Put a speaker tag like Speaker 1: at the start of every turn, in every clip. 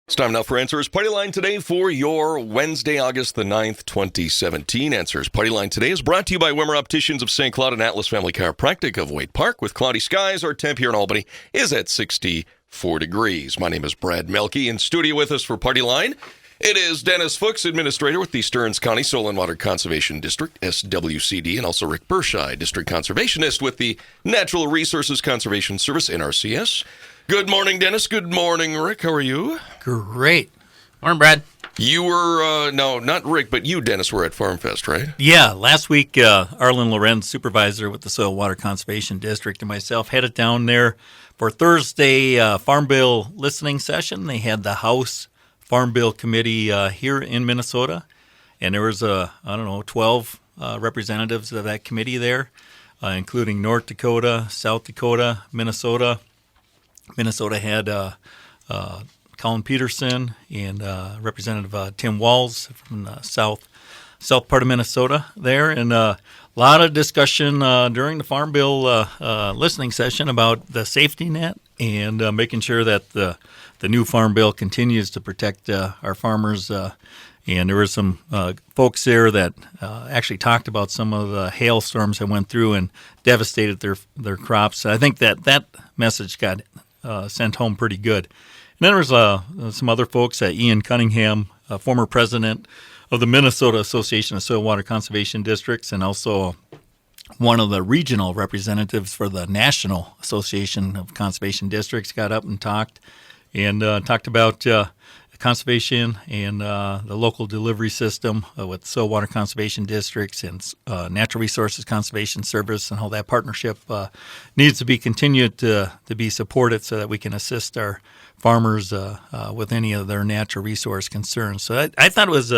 Speaker 1: It's time now for Answers Party Line today for your Wednesday, August the 9th, 2017. Answers Party Line today is brought to you by Wimmer Opticians of St. Cloud and Atlas Family Chiropractic of Waite Park. With cloudy skies, our temp here in Albany is at 64 degrees. My name is Brad Melke. In studio with us for Party Line, it is Dennis Fuchs, Administrator with the Stearns County Soil and Water Conservation District, SWCD, and also Rick Berscheid, District Conservationist with the Natural Resources Conservation Service, NRCS. Good morning, Dennis. Good morning, Rick. How are you?
Speaker 2: Great.
Speaker 3: Morning, Brad.
Speaker 1: You were, no, not Rick, but you, Dennis, were at Farm Fest, right?
Speaker 2: Yeah, last week, Arlen Lorenz, supervisor with the Soil Water Conservation District, and myself headed down there for Thursday Farm Bill listening session. They had the House Farm Bill Committee here in Minnesota, and there was, 12 representatives of that committee there, including North Dakota, South Dakota, Minnesota. Minnesota had Colin Peterson and Representative Tim Walz from the south part of Minnesota there, and a lot of discussion during the Farm Bill listening session about the safety net and making sure that the new Farm Bill continues to protect our farmers. And there were some folks there that actually talked about some of the hailstorms that went through and devastated their crops. I think that message got sent home pretty good. And then there was some other folks, Ian Cunningham, former president of the Minnesota Association of Soil Water Conservation Districts, and also one of the regional representatives for the National Association of Conservation Districts, got up and talked about conservation and the local delivery system with soil water conservation districts and Natural Resources Conservation Service, and how that partnership needs to be continued to be supported so that we can assist our farmers with any of their natural resource concerns. So I thought it was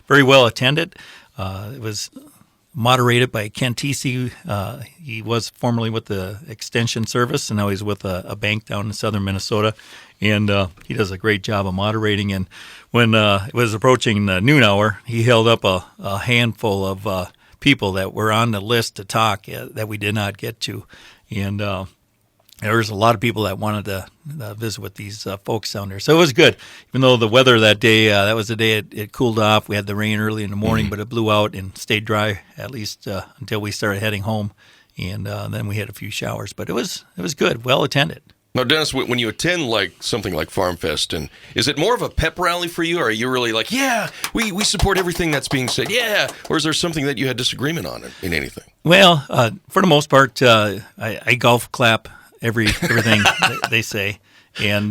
Speaker 2: very well attended. It was moderated by Ken Tesey. He was formerly with the Extension Service, and now he's with a bank down in southern Minnesota. And he does a great job of moderating. And when it was approaching the noon hour, he held up a handful of people that were on the list to talk that we did not get to. And there was a lot of people that wanted to visit with these folks down there. So it was good. Even though the weather that day, that was the day it cooled off. We had the rain early in the morning, but it blew out and stayed dry at least until we started heading home. And then we had a few showers. But it was good, well attended.
Speaker 1: Now, Dennis, when you attend something like Farm Fest, and is it more of a pep rally for you, or are you really like, yeah, we support everything that's being said, yeah, or is there something that you had disagreement on in anything?
Speaker 2: Well, for the most part, I golf clap everything they say, and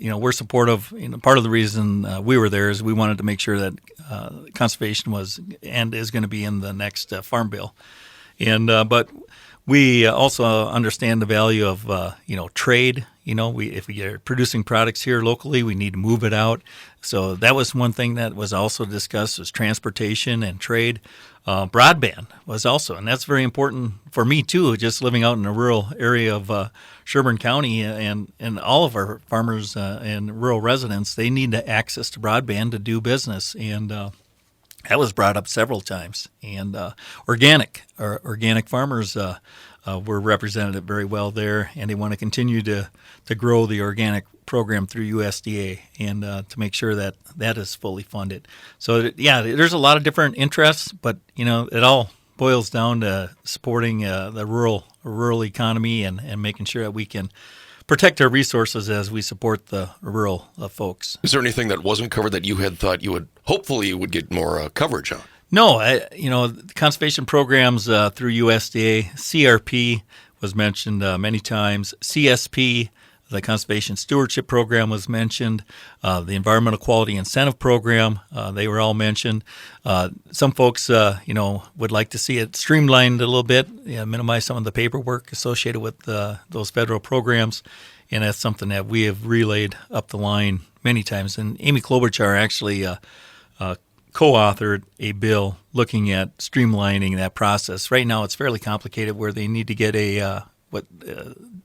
Speaker 2: we're supportive. Part of the reason we were there is we wanted to make sure that conservation was and is going to be in the next Farm Bill, and but we also understand the value of trade. If we are producing products here locally, we need to move it out. So that was one thing that was also discussed, was transportation and trade. Broadband was also, and that's very important for me too, just living out in a rural area of Sherburne County, and all of our farmers and rural residents, they need access to broadband to do business. And that was brought up several times. And organic farmers were represented very well there, and they want to continue to grow the organic program through USDA and to make sure that is fully funded. So, there's a lot of different interests, but, it all boils down to supporting the rural economy and making sure that we can protect our resources as we support the rural folks.
Speaker 1: Is there anything that wasn't covered that you had thought you would get more coverage on?
Speaker 2: No, the conservation programs through USDA, CRP was mentioned many times, CSP, the Conservation Stewardship Program was mentioned, the Environmental Quality Incentive Program, they were all mentioned. Some folks, would like to see it streamlined a little bit, minimize some of the paperwork associated with those federal programs, and that's something that we have relayed up the line many times. And Amy Klobuchar actually co-authored a bill looking at streamlining that process. Right now, it's fairly complicated, where they need to get a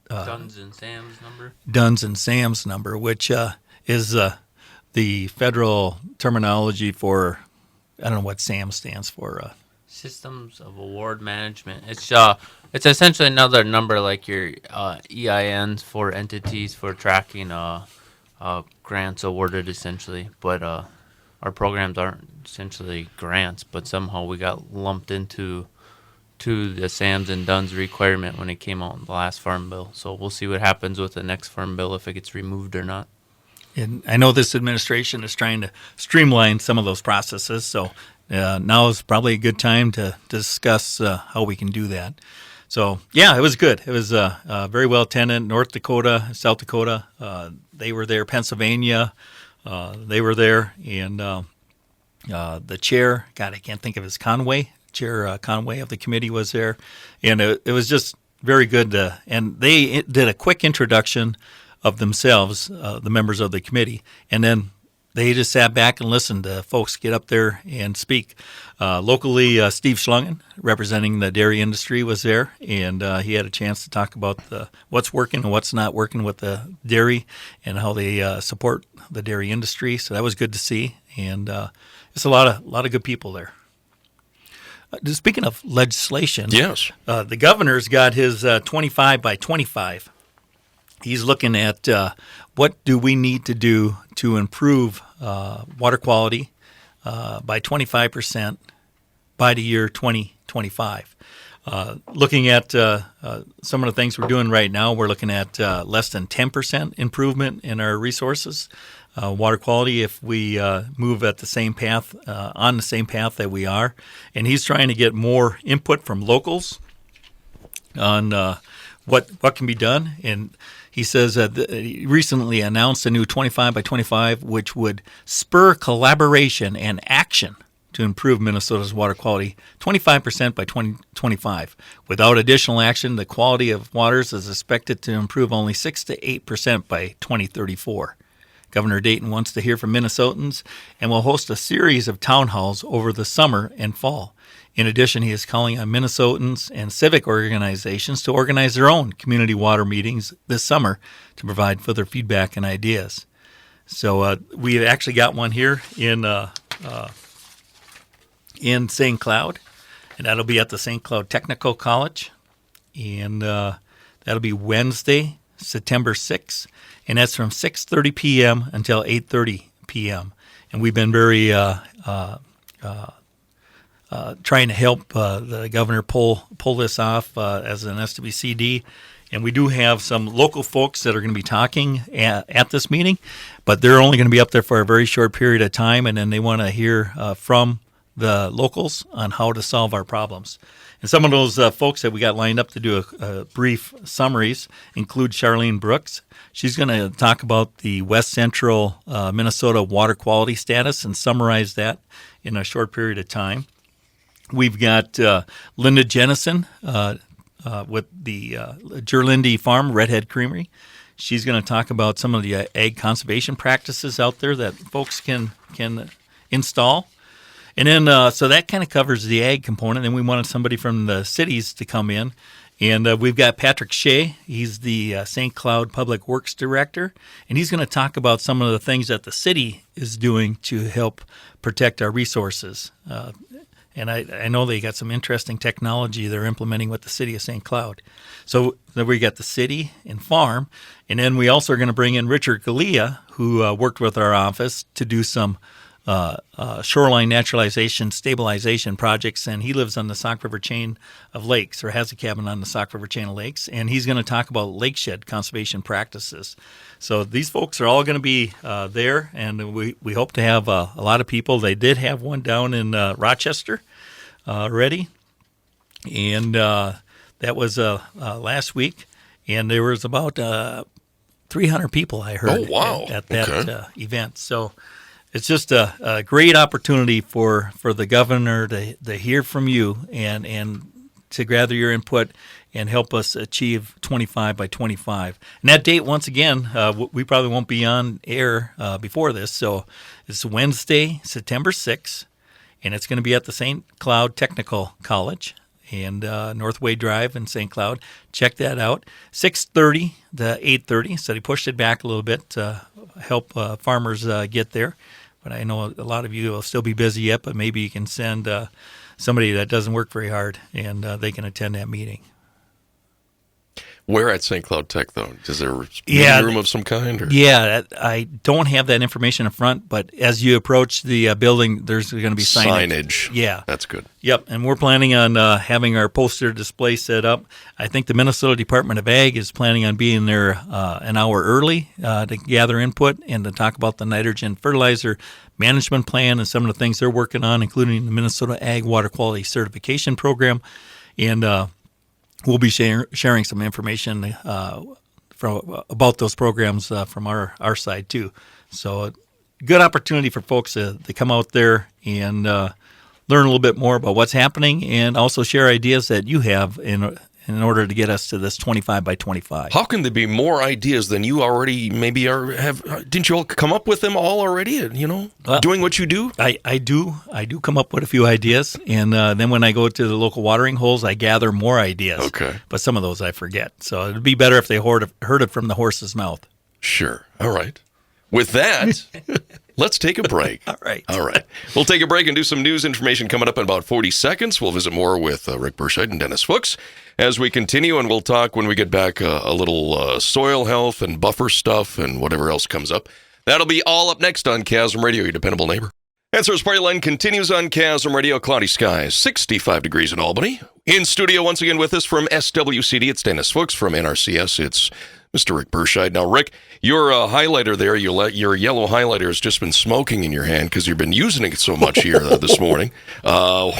Speaker 3: Duns and Sam's number.
Speaker 2: Duns and Sam's number, which is the federal terminology for, I don't know what SAM stands for.
Speaker 3: Systems of Award Management. It's essentially another number like your EINs for entities for tracking grants awarded essentially, but our programs aren't essentially grants, but somehow we got lumped into the Sams and Duns requirement when it came out in the last farm bill. So we'll see what happens with the next farm bill, if it gets removed or not.
Speaker 2: And I know this administration is trying to streamline some of those processes, so now is probably a good time to discuss how we can do that. So, yeah, it was good. It was very well attended. North Dakota, South Dakota, they were there. Pennsylvania, they were there. And the chair, God, I can't think of his Conway. Chair Conway of the committee was there. And it was just very good. And they did a quick introduction of themselves, the members of the committee. And then they just sat back and listened to folks get up there and speak. Locally, Steve Schlungen, representing the dairy industry, was there, and he had a chance to talk about what's working and what's not working with the dairy and how they support the dairy industry. So that was good to see, and it's a lot of good people there. Speaking of legislation,
Speaker 1: Yes.
Speaker 2: The governor's got his 25 by 25. He's looking at what do we need to do to improve water quality by 25% by the year 2025. Looking at some of the things we're doing right now, we're looking at less than 10% improvement in our resources. Water quality, if we move at the same path, on the same path that we are. And he's trying to get more input from locals on what can be done. And he says that he recently announced a new 25 by 25, which would spur collaboration and action to improve Minnesota's water quality 25% by 2025. Without additional action, the quality of waters is expected to improve only 6 to 8% by 2034. Governor Dayton wants to hear from Minnesotans and will host a series of town halls over the summer and fall. In addition, he is calling on Minnesotans and civic organizations to organize their own community water meetings this summer to provide further feedback and ideas. So we actually got one here in St. Cloud, and that'll be at the St. Cloud Technical College, and that'll be Wednesday, September 6th, and that's from 6:30 p.m. until 8:30 p.m. And we've been very trying to help the governor pull this off as an SWCD. And we do have some local folks that are going to be talking at this meeting, but they're only going to be up there for a very short period of time, and then they want to hear from the locals on how to solve our problems. And some of those folks that we got lined up to do a brief summaries include Charlene Brooks. She's going to talk about the West Central Minnesota water quality status and summarize that in a short period of time. We've got Linda Jennison with the Gerlinde Farm Redhead Creamery. She's going to talk about some of the ag conservation practices out there that folks can install. And then, so that kind of covers the ag component. And we wanted somebody from the cities to come in. And we've got Patrick Shea. He's the St. Cloud Public Works Director. And he's going to talk about some of the things that the city is doing to help protect our resources. And I know they got some interesting technology they're implementing with the city of St. Cloud. So then we got the city and farm. And then we also are going to bring in Richard Galea, who worked with our office to do some shoreline naturalization stabilization projects, and he lives on the Sauk River chain of lakes, or has a cabin on the Sauk River chain of lakes, and he's going to talk about lakeshed conservation practices. So these folks are all going to be there, and we hope to have a lot of people. They did have one down in Rochester already, and that was last week, and there was about 300 people, I heard, at that event. So it's just a great opportunity for the governor to hear from you and to gather your input and help us achieve 25 by 25. And that date, once again, we probably won't be on air before this, so it's Wednesday, September 6th, and it's going to be at the St. Cloud Technical College and Northway Drive in St. Cloud. Check that out. 6:30 to 8:30, so they pushed it back a little bit to help farmers get there. But I know a lot of you will still be busy yet, but maybe you can send somebody that doesn't work very hard, and they can attend that meeting.
Speaker 1: Where at St. Cloud Tech, though? Is there a
Speaker 2: Yeah.
Speaker 1: meeting room of some kind? Or?
Speaker 2: Yeah, I don't have that information in front, but as you approach the building, there's going to be signage. Yeah.
Speaker 1: That's good.
Speaker 2: Yep, and we're planning on having our poster display set up. I think the Minnesota Department of Ag is planning on being there an hour early to gather input and to talk about the nitrogen fertilizer management plan and some of the things they're working on, including the Minnesota Ag Water Quality Certification Program. And we'll be sharing some information about those programs from our side, too. So good opportunity for folks to come out there and learn a little bit more about what's happening and also share ideas that you have in order to get us to this 25 by 25.
Speaker 1: How can there be more ideas than you already maybe have? Didn't you all come up with them all already, doing what you do?
Speaker 2: I do come up with a few ideas, and then when I go to the local watering holes, I gather more ideas.
Speaker 1: Okay.
Speaker 2: But some of those I forget. So it'd be better if they heard it from the horse's mouth.
Speaker 1: Sure. All right. With that, let's take a break.
Speaker 2: All right.
Speaker 1: We'll take a break and do some news information coming up in about 40 seconds. We'll visit more with Rick Berscheid and Dennis Fuchs as we continue, and we'll talk when we get back a little soil health and buffer stuff and whatever else comes up. That'll be all up next on Chasm Radio, your dependable neighbor. Answers Party Line continues on Chasm Radio. Cloudy skies, 65 degrees in Albany. In studio once again with us from SWCD, it's Dennis Fuchs. From NRCS, it's Mr. Rick Berscheid. Now, Rick, your highlighter there, your yellow highlighter has just been smoking in your hand because you've been using it so much here this morning. What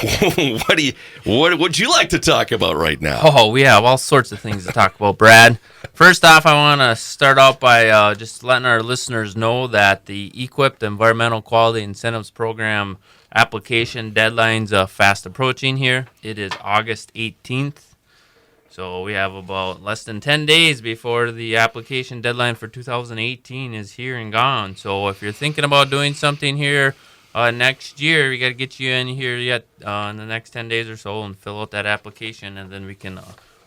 Speaker 1: would you like to talk about right now?
Speaker 3: Oh, we have all sorts of things to talk about, Brad. First off, I want to start out by just letting our listeners know that the EQIP, the Environmental Quality Incentives Program application deadline's fast approaching here. It is August 18th. So we have about less than 10 days before the application deadline for 2018 is here and gone. So if you're thinking about doing something here next year, we got to get you in here yet in the next 10 days or so and fill out that application, and then we can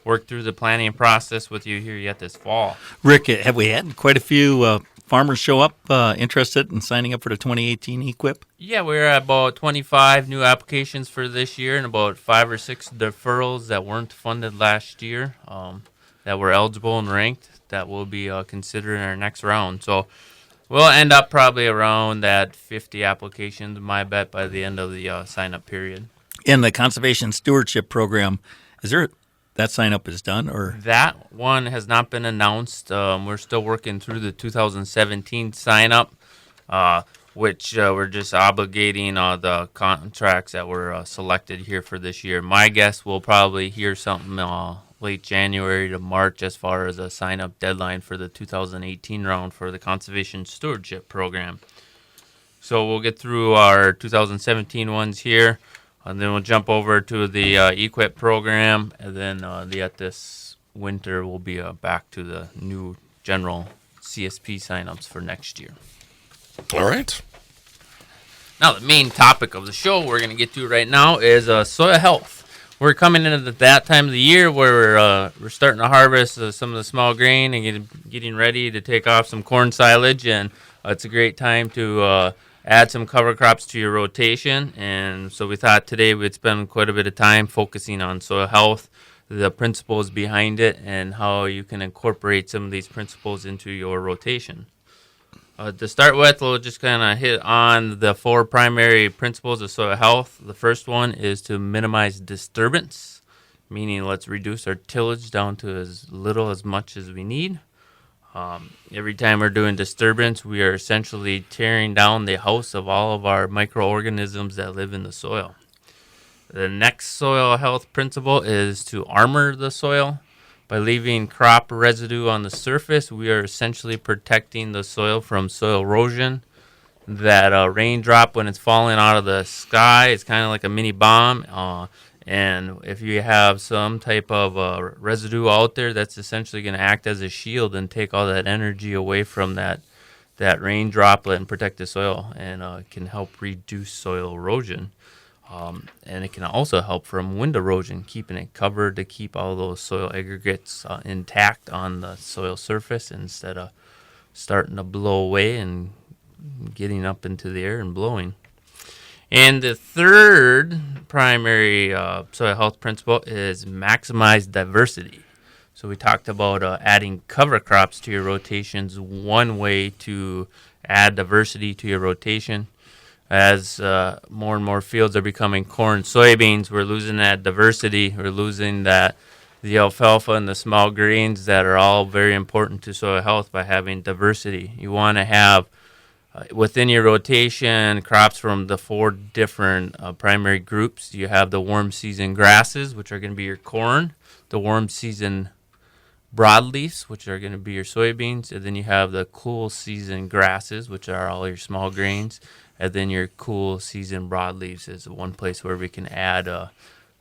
Speaker 3: work through the planning process with you here yet this fall.
Speaker 2: Rick, have we had quite a few farmers show up interested in signing up for the 2018 EQIP?
Speaker 3: Yeah, we're at about 25 new applications for this year and about 5 or 6 deferrals that weren't funded last year that were eligible and ranked that will be considered in our next round. So we'll end up probably around that 50 applications, my bet, by the end of the sign-up period.
Speaker 2: In the Conservation Stewardship Program, that sign-up is done, or
Speaker 3: that one has not been announced. We're still working through the 2017 sign-up, which we're just obligating the contracts that were selected here for this year. My guess we'll probably hear something late January to March as far as a sign-up deadline for the 2018 round for the Conservation Stewardship Program. So we'll get through our 2017 ones here. And then we'll jump over to the EQIP program, and then this winter we'll be back to the new general CSP signups for next year.
Speaker 1: All right.
Speaker 3: Now, the main topic of the show we're going to get to right now is soil health. We're coming into that time of the year where we're starting to harvest some of the small grain and getting ready to take off some corn silage, and it's a great time to add some cover crops to your rotation. And so we thought today we'd spend quite a bit of time focusing on soil health, the principles behind it, and how you can incorporate some of these principles into your rotation. To start with, we'll just kind of hit on the 4 primary principles of soil health. The first one is to minimize disturbance, meaning let's reduce our tillage down to as much as we need. Every time we're doing disturbance, we are essentially tearing down the house of all of our microorganisms that live in the soil. The next soil health principle is to armor the soil. By leaving crop residue on the surface, we are essentially protecting the soil from soil erosion. That raindrop, when it's falling out of the sky, it's kind of like a mini bomb. And if you have some type of residue out there, that's essentially going to act as a shield and take all that energy away from that rain droplet and protect the soil, and can help reduce soil erosion. And it can also help from wind erosion, keeping it covered to keep all those soil aggregates intact on the soil surface instead of starting to blow away and getting up into the air and blowing. And the third primary soil health principle is maximize diversity. So So we talked about adding cover crops to your rotations. One way to add diversity to your rotation. As more and more fields are becoming corn, soybeans, we're losing that diversity. We're losing the alfalfa and the small greens that are all very important to soil health by having diversity. You want to have within your rotation crops from the 4 different primary groups. You have the warm season grasses, which are going to be your corn, the warm season broadleafs, which are going to be your soybeans, and then you have the cool season grasses, which are all your small grains, and then your cool season broadleaves is one place where we can add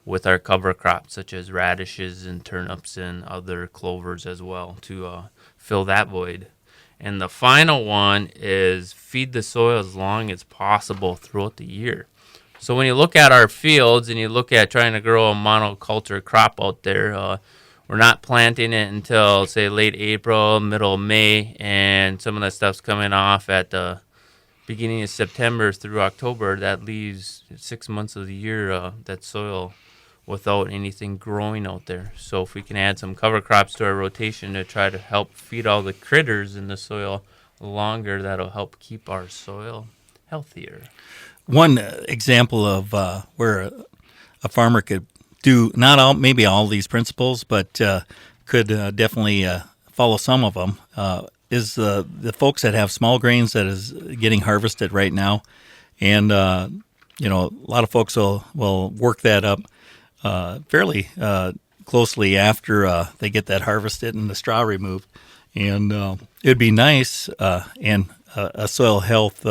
Speaker 3: with our cover crops, such as radishes and turnips and other clovers as well, to fill that void. And the final one is feed the soil as long as possible throughout the year. So when you look at our fields and you look at trying to grow a monoculture crop out there, we're not planting it until, say, late April, middle of May, and some of that stuff's coming off at the beginning of September through October. That leaves 6 months of the year, that soil without anything growing out there. So if we can add some cover crops to our rotation to try to help feed all the critters in the soil longer, that'll help keep our soil healthier.
Speaker 2: One example of where a farmer could do maybe all these principles, but could definitely follow some of them is the folks that have small grains that is getting harvested right now, and a lot of folks will work that up fairly closely after they get that harvested and the straw removed, and it'd be nice and a soil health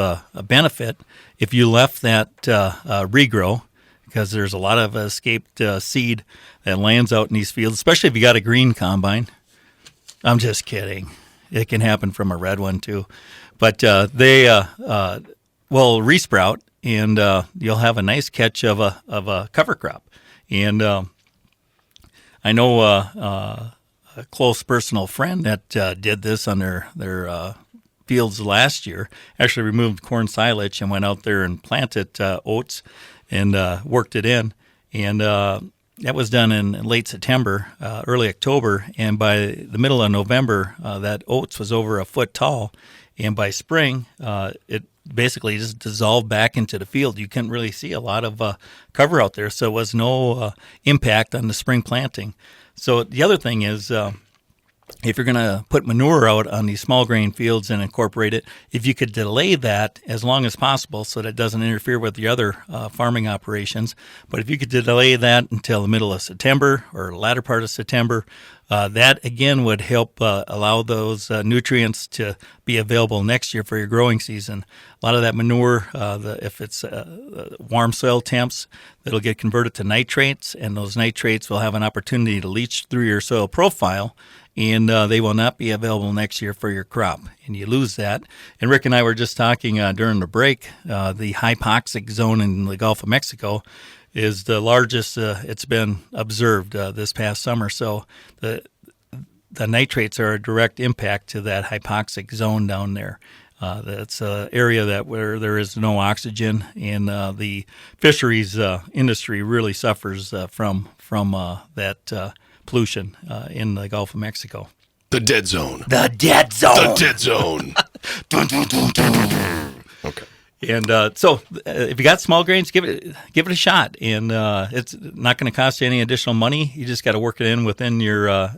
Speaker 2: benefit if you left that regrow, because there's a lot of escaped seed that lands out in these fields, especially if you got a green combine. I'm just kidding. It can happen from a red one too. But they will resprout, and you'll have a nice catch of a cover crop. And I know a close personal friend that did this on their fields last year, actually removed corn silage and went out there and planted oats and worked it in. And that was done in late September, early October. And by the middle of November, that oats was over a foot tall. And by spring, it basically just dissolved back into the field. You couldn't really see a lot of cover out there, so it was no impact on the spring planting. So the other thing is, if you're going to put manure out on these small grain fields and incorporate it, if you could delay that as long as possible so that it doesn't interfere with the other farming operations, but if you could delay that until the middle of September or the latter part of September, that again would help allow those nutrients to be available next year for your growing season. A lot of that manure, if it's warm soil temps, it'll get converted to nitrates, and those nitrates will have an opportunity to leach through your soil profile, and they will not be available next year for your crop, and you lose that. And Rick and I were just talking during the break, the hypoxic zone in the Gulf of Mexico is the largest it's been observed this past summer. So the nitrates are a direct impact to that hypoxic zone down there. That's an area where there is no oxygen, and the fisheries industry really suffers from that pollution in the Gulf of Mexico.
Speaker 1: The dead zone.
Speaker 2: The dead zone.
Speaker 1: The dead zone.
Speaker 2: Dun, dun, dun, dun.
Speaker 1: Okay.
Speaker 2: And so if you got small grains, give it a shot. And it's not going to cost you any additional money. You just got to work it in within your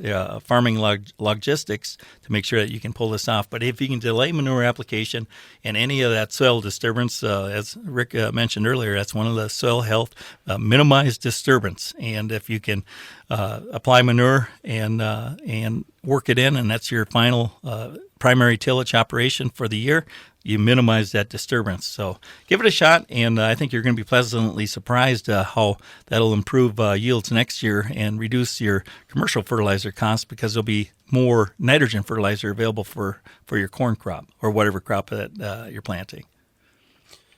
Speaker 2: farming logistics to make sure that you can pull this off. But if you can delay manure application and any of that soil disturbance, as Rick mentioned earlier, that's one of the soil health, minimize disturbance. And if you can apply manure and work it in, and that's your final primary tillage operation for the year, you minimize that disturbance. So give it a shot, and I think you're going to be pleasantly surprised how that'll improve yields next year and reduce your commercial fertilizer costs, because there'll be more nitrogen fertilizer available for your corn crop or whatever crop that you're planting.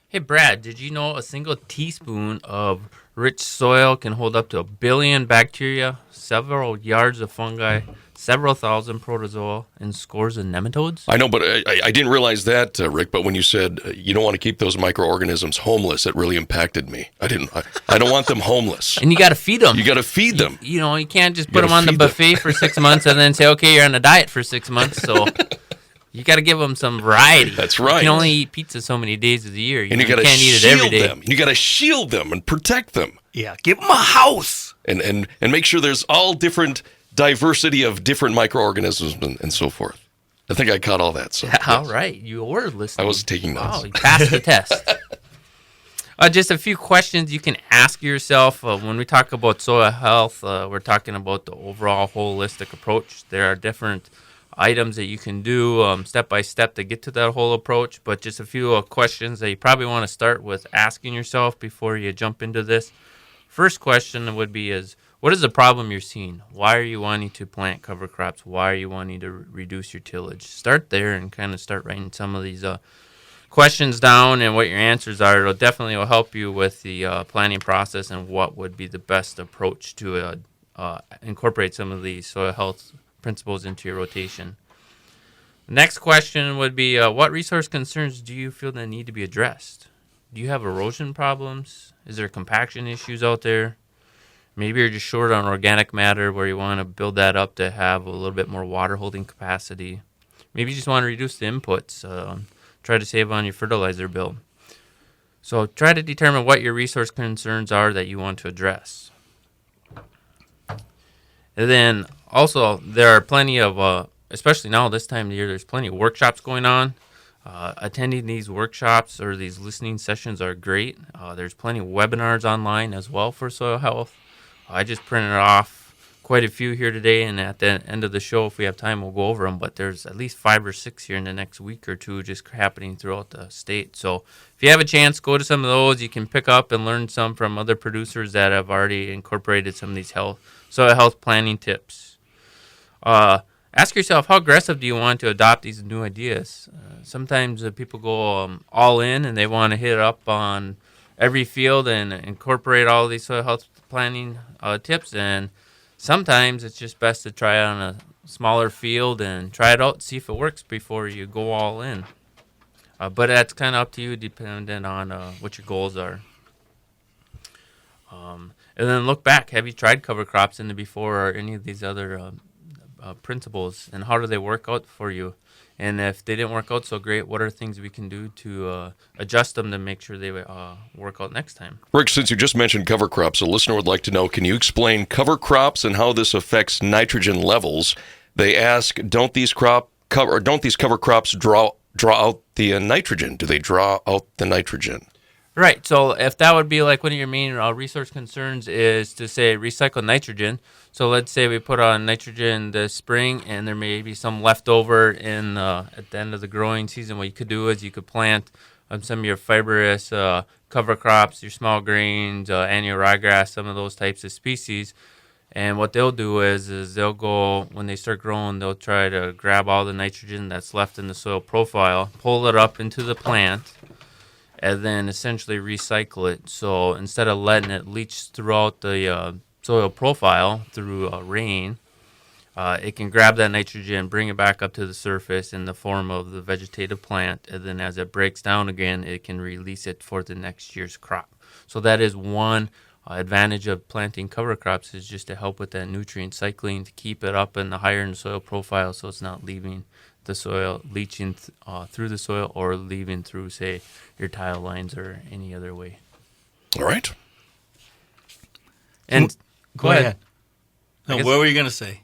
Speaker 3: Hey, Brad, did you know a single teaspoon of rich soil can hold up to 1 billion bacteria, several yards of fungi, several thousand protozoa, and scores of nematodes.
Speaker 1: I know, but I didn't realize that, Rick. But when you said you don't want to keep those microorganisms homeless, it really impacted me. I don't want them homeless.
Speaker 3: And you got to feed them.
Speaker 1: You got to feed them.
Speaker 3: You know, you can't just put them on the buffet for 6 months and then say, okay, you're on a diet for 6 months. So you got to give them some variety.
Speaker 1: That's right.
Speaker 3: You can only eat pizza so many days of the year.
Speaker 1: And you got to
Speaker 3: can't eat it every day.
Speaker 1: them. You got to shield them and protect them.
Speaker 2: Yeah, give them a house.
Speaker 1: And make sure there's all different diversity of different microorganisms and so forth. I think I caught all that. So
Speaker 3: All right, you were listening.
Speaker 1: I was taking notes.
Speaker 3: Wow, you passed the test. Just a few questions you can ask yourself. When we talk about soil health, we're talking about the overall holistic approach. There are different items that you can do step by step to get to that whole approach, but just a few questions that you probably want to start with asking yourself before you jump into this. First question would be what is the problem you're seeing? Why are you wanting to plant cover crops? Why are you wanting to reduce your tillage? Start there and kind of start writing some of these questions down and what your answers are. It'll definitely help you with the planning process and what would be the best approach to incorporate some of these soil health principles into your rotation. The next question would be, what resource concerns do you feel that need to be addressed? Do you have erosion problems? Is there compaction issues out there? Maybe you're just short on organic matter where you want to build that up to have a little bit more water holding capacity. Maybe you just want to reduce the inputs, try to save on your fertilizer bill. So try to determine what your resource concerns are that you want to address. And then also there are plenty of, especially now this time of the year, there's plenty of workshops going on. Attending these workshops or these listening sessions are great. There's plenty of webinars online as well for soil health. I just printed off quite a few here today, and at the end of the show, if we have time, we'll go over them. But there's at least 5 or 6 here in the next week or two just happening throughout the state. So if you have a chance, go to some of those. You can pick up and learn some from other producers that have already incorporated some of these soil health planning tips. Ask yourself, how aggressive do you want to adopt these new ideas? Sometimes people go all in and they want to hit up on every field and incorporate all these soil health planning tips, and sometimes it's just best to try it on a smaller field and try it out, see if it works before you go all in. But that's kind of up to you, depending on what your goals are. And then look back. Have you tried cover crops in the before or any of these other principles, and how do they work out for you? And if they didn't work out so great, what are things we can do to adjust them to make sure they work out next time?
Speaker 1: Rick, since you just mentioned cover crops, a listener would like to know, can you explain cover crops and how this affects nitrogen levels? They ask, don't these cover crops draw out the nitrogen? Do they draw out the nitrogen?
Speaker 3: Right. So if that would be like one of your main resource concerns is to say recycle nitrogen. So let's say we put on nitrogen this spring and there may be some left over in at the end of the growing season. What you could do is you could plant some of your fibrous cover crops, your small grains, annual ryegrass, some of those types of species. And what they'll do is they'll go, when they start growing, they'll try to grab all the nitrogen that's left in the soil profile, pull it up into the plant, and then essentially recycle it. So instead of letting it leach throughout the soil profile through rain, it can grab that nitrogen, bring it back up to the surface in the form of the vegetative plant, and then as it breaks down again, it can release it for the next year's crop. So that is one advantage of planting cover crops, is just to help with that nutrient cycling, to keep it up in the higher in the soil profile so it's not leaving the soil, leaching through the soil or leaving through, say, your tile lines or any other way.
Speaker 1: All right.
Speaker 3: And go ahead.
Speaker 2: No, what were you going to say?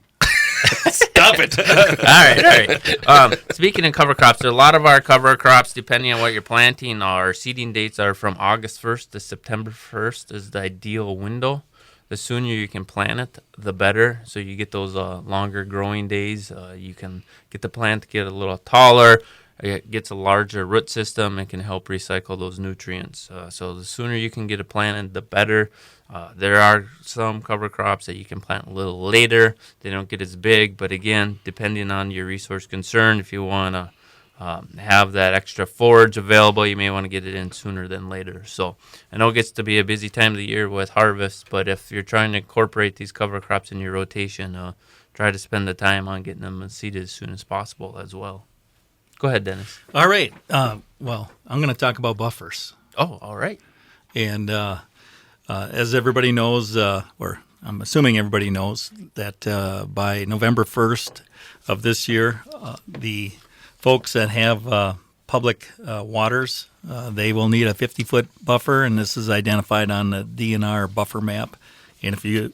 Speaker 1: Stop it.
Speaker 3: All right. Speaking of cover crops, a lot of our cover crops, depending on what you're planting, our seeding dates are from August 1st to September 1st is the ideal window. The sooner you can plant it, the better. So you get those longer growing days. You can get the plant to get a little taller. It gets a larger root system and can help recycle those nutrients. So the sooner you can get it planted, the better. There are some cover crops that you can plant a little later. They don't get as big, but again, depending on your resource concern, if you want to have that extra forage available, you may want to get it in sooner than later. So I know it gets to be a busy time of the year with harvest, but if you're trying to incorporate these cover crops in your rotation, try to spend the time on getting them seeded as soon as possible as well. Go ahead, Dennis.
Speaker 2: All right. Well, I'm going to talk about buffers.
Speaker 3: Oh, all right.
Speaker 2: And as everybody knows, or I'm assuming everybody knows, that by November 1st of this year, the folks that have public waters, they will need a 50-foot buffer, and this is identified on the DNR buffer map. And if you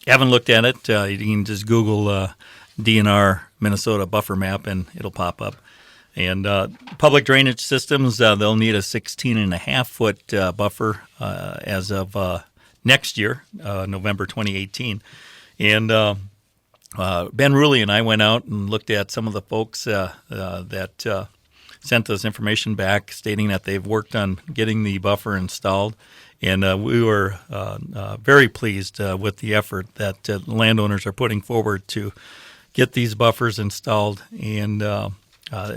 Speaker 2: haven't looked at it, you can just Google DNR Minnesota buffer map, and it'll pop up. And public drainage systems, they'll need a 16.5-foot buffer as of next year, November 2018. And Ben Rulli and I went out and looked at some of the folks that sent us information back stating that they've worked on getting the buffer installed. And we were very pleased with the effort that landowners are putting forward to get these buffers installed. And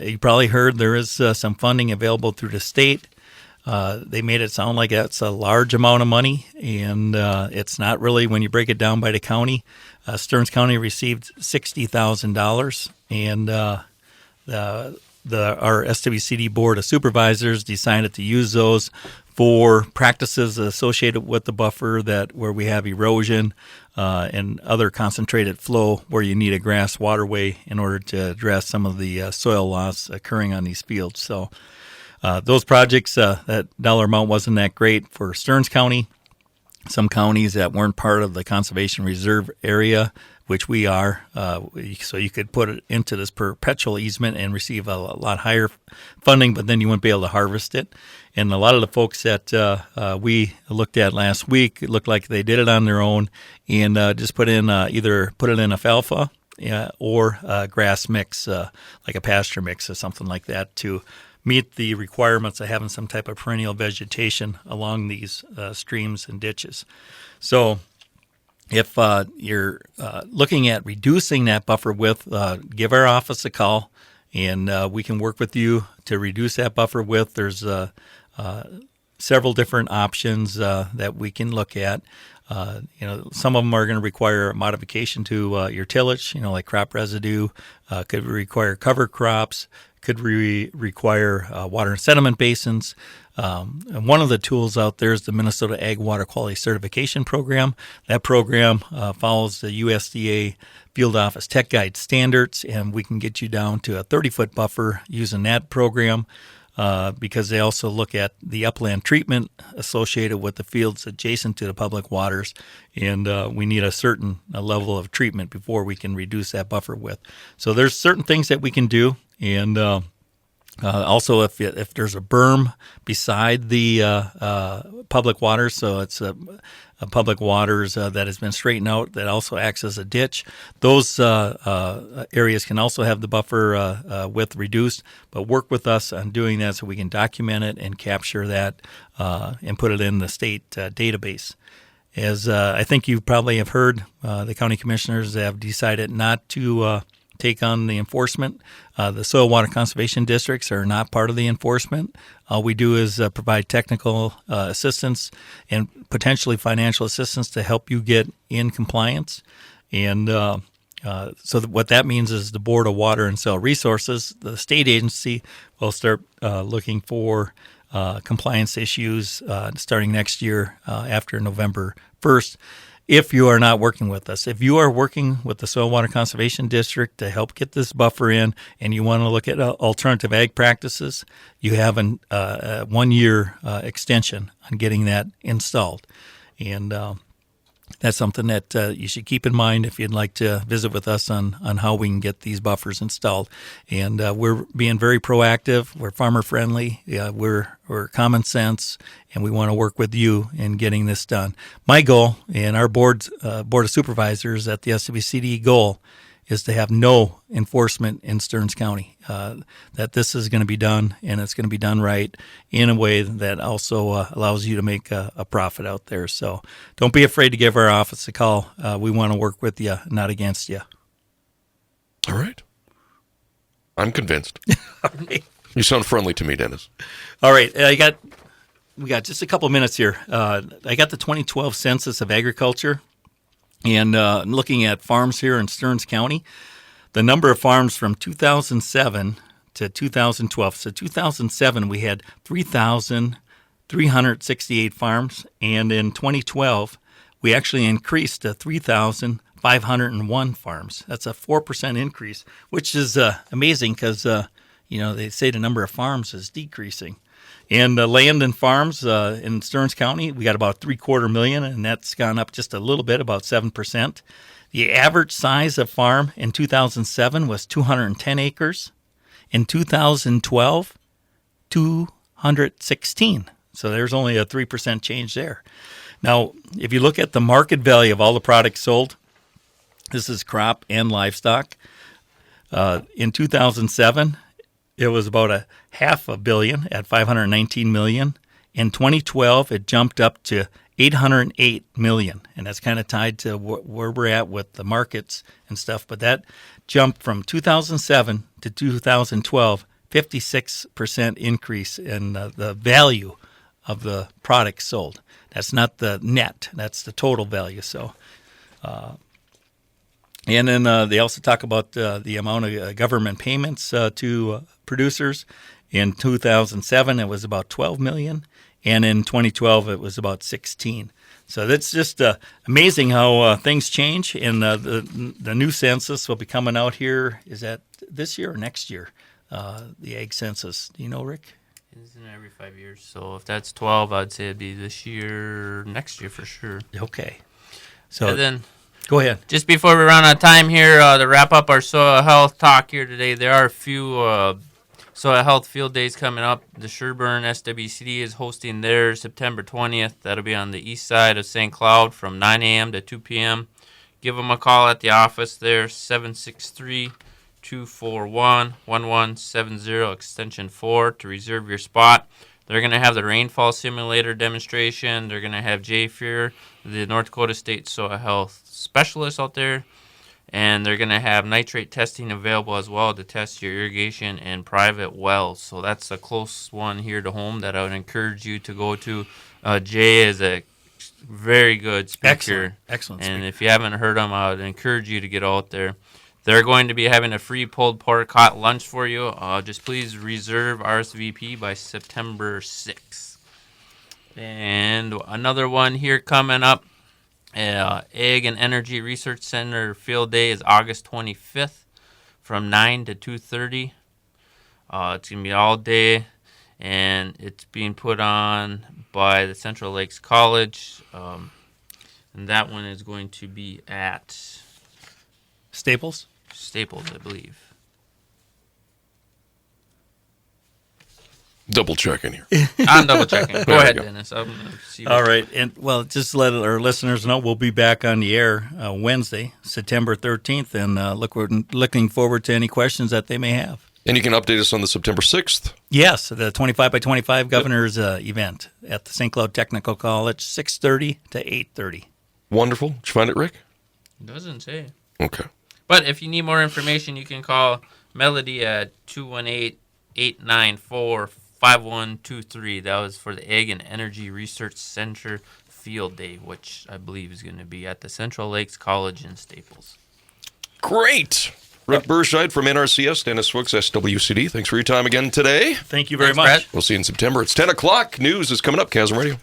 Speaker 2: you probably heard there is some funding available through the state. They made it sound like that's a large amount of money, and it's not really when you break it down by the county. Stearns County received $60,000, and our SWCD Board of Supervisors decided to use those for practices associated with the buffer where we have erosion and other concentrated flow where you need a grass waterway in order to address some of the soil loss occurring on these fields. So those projects, that dollar amount wasn't that great for Stearns County. Some counties that weren't part of the Conservation Reserve area, which we are, so you could put it into this perpetual easement and receive a lot higher funding, but then you wouldn't be able to harvest it. And a lot of the folks that we looked at last week, it looked like they did it on their own and just put in either put it in alfalfa or grass mix, like a pasture mix or something like that, to meet the requirements of having some type of perennial vegetation along these streams and ditches. So if you're looking at reducing that buffer width, give our office a call, and we can work with you to reduce that buffer width. There's several different options that we can look at. Some of them are going to require modification to your tillage, like crop residue, could require cover crops, could require water and sediment basins. And one of the tools out there is the Minnesota Ag Water Quality Certification Program. That program follows the USDA Field Office Tech Guide standards, and we can get you down to a 30-foot buffer using that program because they also look at the upland treatment associated with the fields adjacent to the public waters, and we need a certain level of treatment before we can reduce that buffer width. So there's certain things that we can do. And also, if there's a berm beside the public waters, so it's a public waters that has been straightened out that also acts as a ditch, those areas can also have the buffer width reduced. But work with us on doing that so we can document it and capture that and put it in the state database. As I think you probably have heard, the county commissioners have decided not to take on the enforcement. The soil water conservation districts are not part of the enforcement. All we do is provide technical assistance and potentially financial assistance to help you get in compliance. And what that means is the Board of Water and Soil Resources, the state agency, will start looking for compliance issues starting next year after November 1st. If you are not working with us, if you are working with the Soil Water Conservation District to help get this buffer in and you want to look at alternative ag practices, you have a 1-year extension on getting that installed. And that's something that you should keep in mind if you'd like to visit with us on how we can get these buffers installed. And we're being very proactive. We're farmer friendly. We're common sense, and we want to work with you in getting this done. My goal and our board of supervisors at the SWCD goal is to have no enforcement in Stearns County, that this is going to be done, and it's going to be done right in a way that also allows you to make a profit out there. So don't be afraid to give our office a call. We want to work with you, not against you.
Speaker 1: All right. I'm convinced.
Speaker 2: All right.
Speaker 1: You sound friendly to me, Dennis.
Speaker 2: All right. We got just a couple minutes here. I got the 2012 Census of Agriculture. And looking at farms here in Stearns County, the number of farms from 2007 to 2012. So 2007, we had 3,368 farms. And in 2012, we actually increased to 3,501 farms. That's a 4% increase, which is amazing because, they say the number of farms is decreasing. And land and farms in Stearns County, we got about 750,000, and that's gone up just a little bit, about 7%. The average size of farm in 2007 was 210 acres. In 2012, 216. So there's only a 3% change there. Now, if you look at the market value of all the products sold, this is crop and livestock. In 2007, it was about $500 million at $519 million. In 2012, it jumped up to $808 million, and that's kind of tied to where we're at with the markets and stuff. But that jumped from 2007 to 2012, 56% increase in the value of the products sold. That's not the net; that's the total value. So, and then they also talk about the amount of government payments to producers. In 2007, it was about $12 million. And in 2012, it was about 16. So that's just amazing how things change. And the new census will be coming out here. Is that this year or next year? The ag census. Do you know, Rick?
Speaker 3: It's in every 5 years. So if that's 12, I'd say it'd be this year, next year for sure.
Speaker 2: Okay. So
Speaker 3: and then
Speaker 2: go ahead.
Speaker 3: Just before we run out of time here, to wrap up our soil health talk here today, there are a few soil health field days coming up. The Sherburne SWCD is hosting theirs September 20th. That'll be on the east side of St. Cloud from 9 a.m. to 2 p.m. Give them a call at the office there, 763-241-1170, extension 4, to reserve your spot. They're going to have the rainfall simulator demonstration. They're going to have Jay Fear, the North Dakota State Soil Health Specialist out there. And they're going to have nitrate testing available as well to test your irrigation and private wells. So that's a close one here to home that I would encourage you to go to. Jay is a very good speaker.
Speaker 2: Excellent
Speaker 3: and
Speaker 2: speaker.
Speaker 3: if you haven't heard him, I would encourage you to get out there. They're going to be having a free pulled pork hot lunch for you. Just please reserve RSVP by September 6th. And another one here coming up. Ag and Energy Research Center Field Day is August 25th from 9 to 2:30. It's going to be all day, and it's being put on by the Central Lakes College. And that one is going to be at
Speaker 2: Staples,
Speaker 3: I believe.
Speaker 1: Double checking here.
Speaker 3: I'm double checking. Go ahead,
Speaker 1: go.
Speaker 3: Dennis. I'm gonna see
Speaker 2: All right. And, well, just let our listeners know we'll be back on the air Wednesday, September 13th, and looking forward to any questions that they may have.
Speaker 1: And you can update us on the September 6th.
Speaker 2: Yes, the 25 by 25 Governor's event at the St. Cloud Technical College, 6:30 to 8:30.
Speaker 1: Wonderful. Did you find it, Rick?
Speaker 3: It doesn't say.
Speaker 1: Okay.
Speaker 3: But if you need more information, you can call Melody at 218-894-5123. That was for the Ag and Energy Research Center Field Day, which I believe is going to be at the Central Lakes College in Staples.
Speaker 1: Great. Rick Berscheid from NRCS, Dennis Fuchs, SWCD. Thanks for your time again today.
Speaker 2: Thank you very
Speaker 3: Thanks,
Speaker 2: much.
Speaker 3: Brad.
Speaker 1: We'll see you in September. It's 10 o'clock. News is coming up. Chasm Radio.